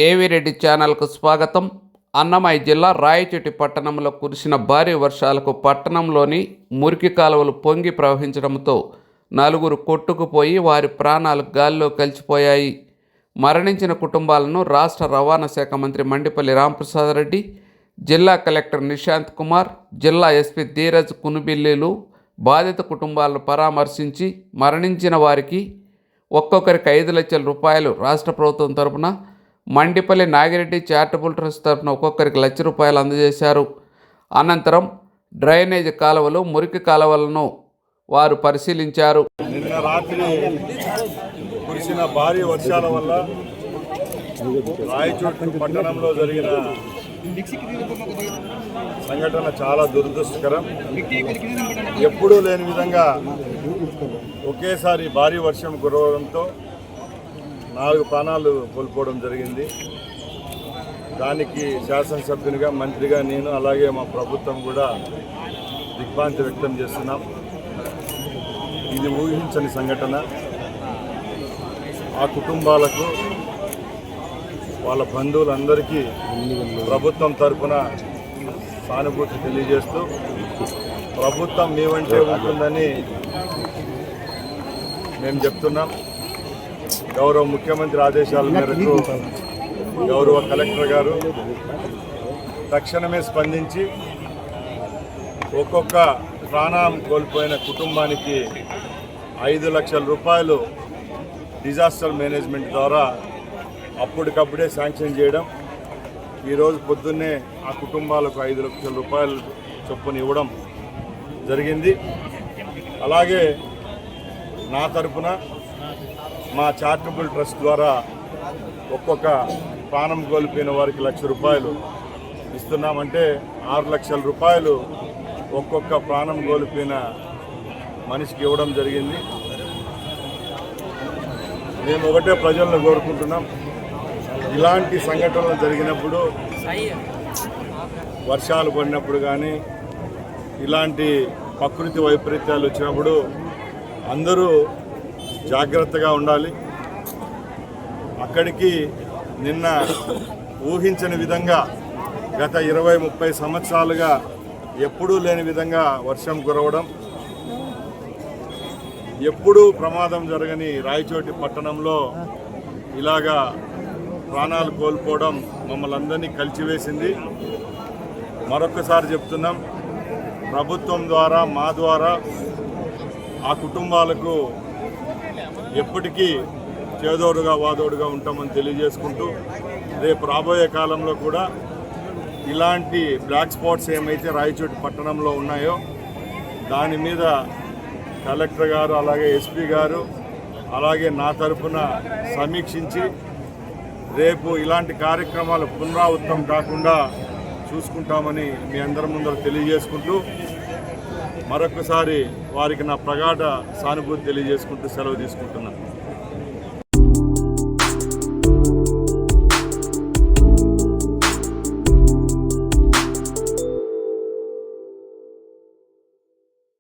ఏవి రెడ్డి ఛానల్కు స్వాగతం. అన్నమయ్య జిల్లా రాయచోటి పట్టణంలో కురిసిన భారీ వర్షాలకు పట్టణంలోని మురికి కాలువలు పొంగి ప్రవహించడంతో నలుగురు కొట్టుకుపోయి వారి ప్రాణాలు గాల్లో కలిసిపోయాయి. మరణించిన కుటుంబాలను రాష్ట్ర రవాణా శాఖ మంత్రి మండిపల్లి రాంప్రసాద్ రెడ్డి, జిల్లా కలెక్టర్ నిశాంత్ కుమార్, జిల్లా ఎస్పీ ధీరజ్ కునుబిల్లీలు బాధిత కుటుంబాలను పరామర్శించి మరణించిన వారికి ఒక్కొక్కరికి 5 లక్షల రూపాయలు రాష్ట్ర ప్రభుత్వం తరపున, మండిపల్లి నాగిరెడ్డి చారిటబుల్ ట్రస్ట్ తరఫున ఒక్కొక్కరికి ₹1,00,000 అందజేశారు. అనంతరం డ్రైనేజ్ కాలువలు, మురికి కాలువలను వారు పరిశీలించారు. నిన్న రాత్రి కురిసిన భారీ వర్షాల వల్ల రాయచోటి పట్టణంలో జరిగిన సంఘటన చాలా దురదృష్టకరం. ఎప్పుడూ లేని విధంగా ఒకేసారి భారీ వర్షం కురవడంతో 4 ప్రాణాలు కోల్పోవడం జరిగింది. దానికి శాసనసభ్యునిగా, మంత్రిగా నేను, అలాగే మా ప్రభుత్వం కూడా దిగ్భ్రాంతి వ్యక్తం చేస్తున్నాం. ఇది ఊహించని సంఘటన. ఆ కుటుంబాలకు, వాళ్ళ బంధువులందరికీ ప్రభుత్వం తరఫున సానుభూతి తెలియజేస్తూ, ప్రభుత్వం మీ వెంటే ఉంటుందని మేము చెప్తున్నాం. గౌరవ ముఖ్యమంత్రి ఆదేశాల మేరకు గౌరవ కలెక్టర్ గారు తక్షణమే స్పందించి ఒక్కొక్క ప్రాణం కోల్పోయిన కుటుంబానికి 5 లక్షల రూపాయలు డిజాస్టర్ మేనేజ్మెంట్ ద్వారా అప్పటికప్పుడే శాంక్షన్ చేయడం, ఈరోజు పొద్దున్నే ఆ కుటుంబాలకు 5 లక్షల రూపాయలు చొప్పున ఇవ్వడం జరిగింది. అలాగే నా తరఫున మా చారిటబుల్ ట్రస్ట్ ద్వారా ఒక్కొక్క ప్రాణం కోల్పోయిన వారికి ₹1,00,000 ఇస్తున్నామంటే 6 లక్షల రూపాయలు ఒక్కొక్క ప్రాణం కోల్పోయిన మనిషికి ఇవ్వడం జరిగింది. మేము ఒకటే ప్రజలను కోరుకుంటున్నాం, ఇలాంటి సంఘటనలు జరిగినప్పుడు, వర్షాలు పడినప్పుడు కానీ, ఇలాంటి ప్రకృతి వైపరీత్యాలు వచ్చినప్పుడు అందరూ జాగ్రత్తగా ఉండాలి. అక్కడికి నిన్న ఊహించని విధంగా గత 20-30 సంవత్సరాలుగా ఎప్పుడూ లేని విధంగా వర్షం కురవడం, ఎప్పుడూ ప్రమాదం జరగని రాయచోటి పట్టణంలో ఇలాగా ప్రాణాలు కోల్పోవడం మమ్మల్ని అందరినీ కలిచివేసింది. మరొకసారి చెప్తున్నాం, ప్రభుత్వం ద్వారా, మా ద్వారా ఆ కుటుంబాలకు ఎప్పటికీ చేదోడుగా వాదోడుగా ఉంటామని తెలియజేసుకుంటూ, రేపు రాబోయే కాలంలో కూడా ఇలాంటి బ్లాక్ స్పాట్స్ ఏమైతే రాయచోటి పట్టణంలో ఉన్నాయో దాని మీద కలెక్టర్ గారు, అలాగే ఎస్పీ గారు, అలాగే నా తరఫున సమీక్షించి రేపు ఇలాంటి కార్యక్రమాలు పునరావృతం కాకుండా చూసుకుంటామని మీ అందరి ముందర తెలియజేసుకుంటూ, మరొకసారి వారికి నా ప్రగాఢ సానుభూతి తెలియజేసుకుంటూ సెలవు తీసుకుంటున్నాను.